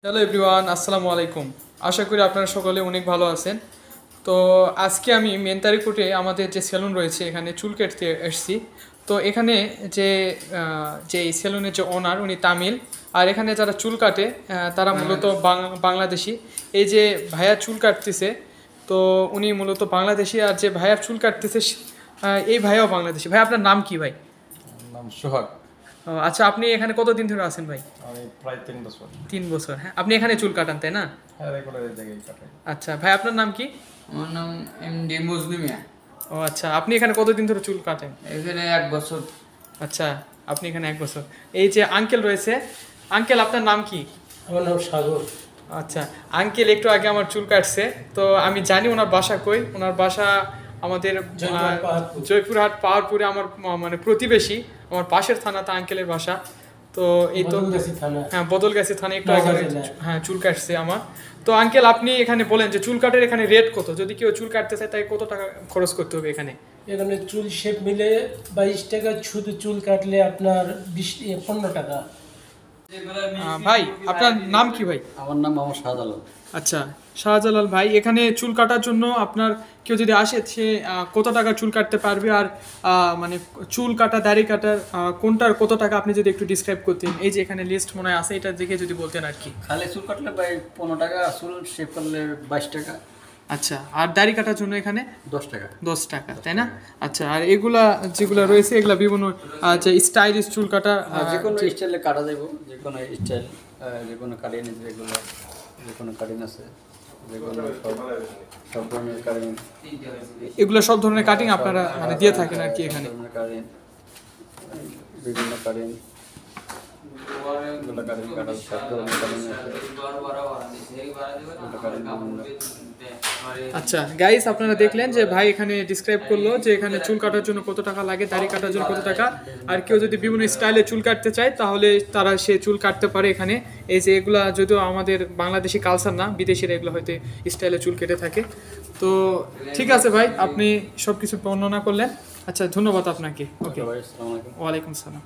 Hello everyone, আসসালামু আলাইকুম। আশা করি আপনারা সকলে অনেক ভালো আছেন। তো আজকে আমি মেন্তারিকুটে আমাদের যে সেলুন রয়েছে এখানে চুল কাটতে এসেছি। তো এখানে যে যে সেলুনের যে ওনার উনি তামিল, আর এখানে যারা চুল কাটে তারা মূলত বাংলাদেশি। এই যে ভাইয়া চুল কাটতেছে, তো উনি মূলত বাংলাদেশি, আর যে ভাইয়া চুল কাটতেছে এই ভাইয়াও বাংলাদেশি। ভাই আপনার নাম কি ভাই? নাম সোহাগ। আচ্ছা, আপনি এখানে কতদিন ধরে আছেন ভাই? আমি প্রায় 3 বছর। 3 বছর, হ্যাঁ। আপনি এখানে চুল কাটান তাই না? হ্যাঁ, রেগুলার এই জায়গায় কাটাই। আচ্ছা ভাই, আপনার নাম কি? আমার নাম এমডি মজনু মিয়া। ও আচ্ছা, আপনি এখানে কতদিন ধরে চুল কাটেন? এখানে 1 বছর। আচ্ছা, আপনি এখানে 1 বছর। এই যে আঙ্কেল রয়েছে, আঙ্কেল আপনার নাম কি? আমার নাম সাগর। আচ্ছা, আঙ্কেল একটু আগে আমার চুল কাটছে, তো আমি জানি ওনার বাসা কই। ওনার বাসা আমাদের জয়পুরহাট পাহাড়পুরে, আমার মানে প্রতিবেশী, আমার পাশের থানাতে আঙ্কেলের বাসা। তো এই তো হ্যাঁ, বদলগাছি থানা একটু আগে হ্যাঁ চুল কাটছে আমার। তো আঙ্কেল, আপনি এখানে বলেন যে চুল কাটের এখানে রেট কত? যদি কেউ চুল কাটতে চায় তাই কত টাকা খরচ করতে হবে এখানে? এখানে চুল শেপ মিলে 22 টাকা, শুধু চুল কাটলে আপনার 15 টাকা। ভাই আপনার নাম কি ভাই? আমার নাম মোহাম্মদ শাহজালাল। আচ্ছা, শাহজালাল ভাই, এখানে চুল কাটার জন্য আপনার কেউ যদি আসে সে কত টাকা চুল কাটতে পারবে? আর মানে চুল কাটা, দাড়ি কাটার কোনটার কত টাকা আপনি যদি একটু ডিসক্রাইব করতেন। এই যে এখানে লিস্ট মনে হয় আছে, এটা দেখে যদি বলতেন আর কি। খালি চুল কাটলে ভাই 15 টাকা, চুল শেভ করলে 22 টাকা। আচ্ছা, আর দাড়ি কাটার জন্য এখানে 10 টাকা। 10 টাকা, তাই না? আচ্ছা, আর এগুলা যেগুলা রয়েছে এগুলা বিভিন্ন আচ্ছা স্টাইলিশ চুল কাটা, যে কোনো স্টাইলে কাটা যাবে, যে কোনো স্টাইল, যে কোনো কাটিং এগুলো, যে কোনো কাটিং আছে, যে কোনো সব ধরনের কাটিং, এগুলো সব ধরনের কাটিং আপনারা মানে দিয়ে থাকেন আর কি এখানে? কাটিং, বিভিন্ন কাটিং, এগুলো কাটিং কাটা, সব ধরনের কাটিং আছে। আচ্ছা গাইস, আপনারা দেখলেন যে ভাই এখানে ডিসক্রাইব করলো যে এখানে চুল কাটার জন্য কত টাকা লাগে, দাড়ি কাটার জন্য কত টাকা, আর কেউ যদি বিভিন্ন স্টাইলে চুল কাটতে চায় তাহলে তারা সে চুল কাটতে পারে এখানে। এই যে এগুলা যদিও আমাদের বাংলাদেশি কালচার না, বিদেশিরা এগুলো হয়তো স্টাইলে চুল কেটে থাকে। তো ঠিক আছে ভাই, আপনি সব কিছু বর্ণনা করলেন। আচ্ছা, ধন্যবাদ আপনাকে। ওকে, আসসালামু আলাইকুম। ওয়ালাইকুম সালাম।